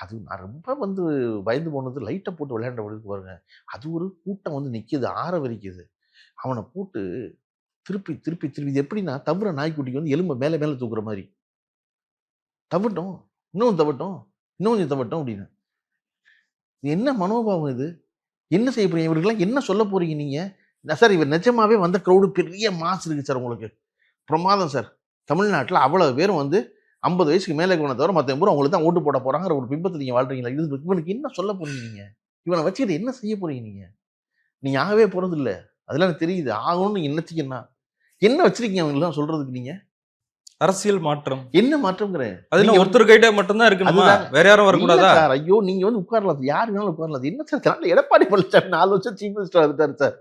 அது நான் ரொம்ப பயந்து போனது லைட்ட போட்டு விளையாண்ட பொழுது பாருங்க. அது ஒரு கூட்டம் நிக்கிது, ஆரவரிக்குது. அவன போட்டு திருப்பி, திருப்பி, திருப்பி இது எப்படின்னா, தவுற நாய்க்குட்டிக்கு எலும்ப மேல மேல தூக்குற மாரி. தவட்டும், இன்னும் தவட்டும், இன்னும் கொஞ்சம் தவட்டும் அப்படின்னு. என்ன மனோபாவம் இது? என்ன செய்ய போறீங்க? இவருக்கெல்லாம் என்ன சொல்ல போறீங்க நீங்க? சார் இவர் நிஜமாவே வந்த கிரவுடு பெரிய மாஸ் இருக்கு சார் உங்களுக்கு. பிரமாதம் சார். தமிழ்நாட்டுல அவ்வளவு பேரும் 50 வயசுக்கு மேல இருக்கவன தவிர மத்தவங்க பூரா உங்களுக்கு தான் ஓட்டு போட போறாங்கற ஒரு பிம்பத்துல நீங்க வாழ்றீங்களா? இவனுக்கு என்ன சொல்ல போறீங்க நீங்க? இவன வச்சுக்கிட்டு என்ன செய்ய போறீங்க நீங்க? நீங்க ஆகவே போறதில்ல. அதெல்லாம் எனக்கு தெரியுது. ஆகணும்னு நீங்க நினைச்சீங்கன்னா, என்ன வச்சிருக்கீங்க அவங்களுக்கெல்லாம் சொல்றதுக்கு நீங்க? அரசியல் மாற்றம். என்ன மாற்றம்ங்கறேன்? அது என்ன ஒருத்தர் கையிட்ட மட்டும் தான் இருக்கணுமா? வேற யாரும் வரக்கூடாதா? சார் ஐயோ நீங்க உட்காரலாம். யார் வேணாலும் உட்காரலாம். என்ன சார் தெரியல எடப்பாடி பழனிசாமி 4 வருஷம் சீஃப் மினிஸ்டர் வந்துட்டாரு சார்.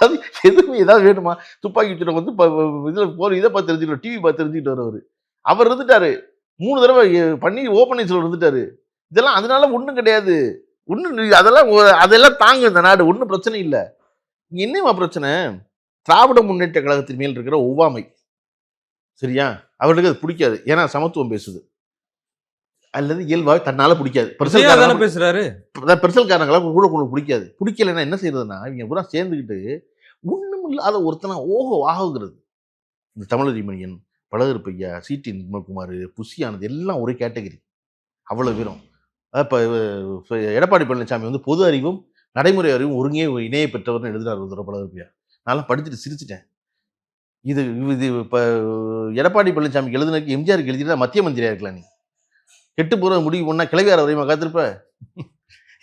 அது எதுவும் ஏதாவது வேணுமா? துப்பாக்கி சூட இதுல போர் இத பார்த்து தெரிஞ்சுக்கிட்டு டிவி பார்த்து தெரிஞ்சுக்கிட்டு வரவரு. அவர் இருந்துட்டாரு. 3 தடவை பண்ணி ஓப்பனிங்ஸ்ல இருந்துட்டாரு. இதெல்லாம் அதனால ஒண்ணும் கிடையாது. அதெல்லாம் தாங்க இந்த நாடு. ஒண்ணும் பிரச்சனை இல்ல. இங்க என்னமா பிரச்சனை? திராவிட முன்னேற்ற கழகத்தின் மேல் இருக்கிற ஒவ்வாமை. சரியா? அவருக்கு அது பிடிக்காது. ஏன்னா சமத்துவம் பேசுது. அல்லது இயல்பாவே தன்னால பிடிக்காது. பிரசல்காரங்க பேசுறாரு. பிரசல்காரங்கள கூட பிடிக்காது. பிடிக்கலன்னா என்ன செய்யறதுன்னா, இவங்க பூரா சேர்ந்துக்கிட்டு ஒண்ணும் இல்லாத ஒருத்தனா ஓஹோ வாகுகிறது. இந்த தமிழறி மணியன், பழகருப்பையா, சிடி நிர்மல்குமார், புஷி ஆனந்த் எல்லாம் ஒரே கேட்டகரி. அவ்வளவு பேரும். இப்ப எடப்பாடி பழனிசாமி பொது அறிவும் நடைமுறை அறிவும் ஒருங்கே இணைய பெற்றவர்னு எழுதுறாரு பழகருப்பையா. நான் படிச்சுட்டு சிரிச்சிட்டேன். இது இப்ப எடப்பாடி பழனிசாமிக்கு எழுதுனதுக்கு எம்ஜிஆருக்கு எழுதிட்டா மத்திய மந்திரியா இருக்கலாம் நீ. கெட்டு போற முடிவு பண்ணா கிளவியார வரையுமா காத்திருப்ப?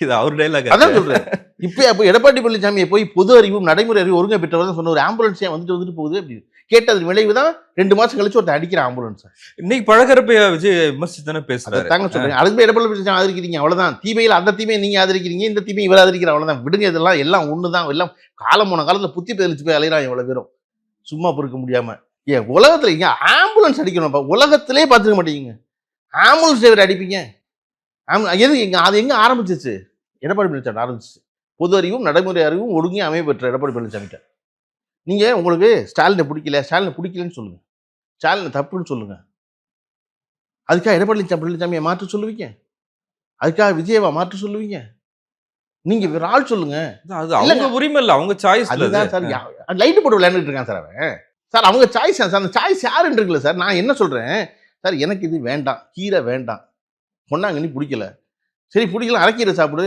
இது அவர் டைலாக். அதான் சொல்றேன். இப்ப எடப்பாடி பழனிசாமியை போய் பொது அறிவும் நடைமுறை அறிவும் ஒருங்க பெற்றவர் சொன்ன ஒரு ஆம்புலன்ஸ் வந்துட்டு போகுது அப்படின்னு கேட்டது விளைவுதான் 2 மாசம் கழிச்சு ஒருத்தர் அடிக்கிற ஆம்புலன்ஸ். இன்னைக்கு பழகரப்பையா விஜய் விமர்சித்து தானே பேசுறாரு. தாங்க சொல்றேன். அதுக்கு எடப்பாடி பழனிசாமி ஆதரிக்கிறீங்க அவ்வளவுதான். தீமையில் அந்த தீமையை நீங்க ஆதரிக்கிறீங்க, இந்த தீமையை இவர் ஆதரிக்கிற அவ்வளவுதான். விடுங்க, இதெல்லாம் எல்லாம் ஒண்ணுதான். எல்லாம் காலம் போன காலத்துல புத்தி பதிலிச்சு போய் அலையிறான் எவ்வளவு பேரும் சும்மா பொறுக்க முடியாம. ஏன் உலகத்துல இங்க ஆம்புலன்ஸ் அடிக்கணும்ப்பா. உலகத்திலே பார்த்துக்க மாட்டீங்க. ஆம்புலன்ஸ் டிரைவர் அடிப்பீங்க. எது அது எங்க ஆரம்பிச்சிச்சு? எடப்பாடி பழனிசாமி ஆரம்பிச்சிச்சு. பொது அறிவும் நடைமுறை அறிவும் ஒழுங்கே அமைய பெற்ற எடப்பாடி பழனிசாமிட்ட நீங்க உங்களுக்கு ஸ்டாலினை பிடிக்கலன்னு சொல்லுங்க. ஸ்டாலின் தப்புன்னு சொல்லுங்க. அதுக்காக எடப்பாடி பழனிசாமியை மாற்ற சொல்லுவீங்க? அதுக்காக விஜயவா மாற்ற சொல்லுவீங்க? நீங்க வேற ஆள் சொல்லுங்க. அது அவங்க உரிமை இல்ல, அவங்க சாய்ஸ். அதுதான் சார். லைட் போட்டு விளையாண்டுட்டு இருக்கான் சார் அவன். சார் அவங்க சாய்ஸ் சார். அந்த சாய்ஸ் யாருன்னு இருக்குல்ல சார். நான் என்ன சொல்றேன் சார், எனக்கு இது வேண்டாம், கீரை வேண்டாம், பொன்னாங்கண்ணி பிடிக்கல. சரி பிடிக்கல, அரைக்கீரை சாப்பிடு.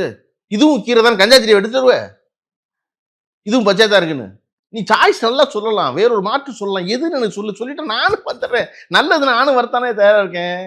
இதுவும் கீரை தான், கஞ்சாச்சீரை எடுத்து தருவ. இதுவும் பச்சை தான் இருக்குன்னு நீ சாய்ஸ் நல்லா சொல்லலாம். வேறொரு மாற்று சொல்லலாம். எதுன்னு எனக்கு சொல்லிட்டு நானும் வந்துடுறேன். நல்லது நானும் வரத்தானே தயாரா இருக்கேன்.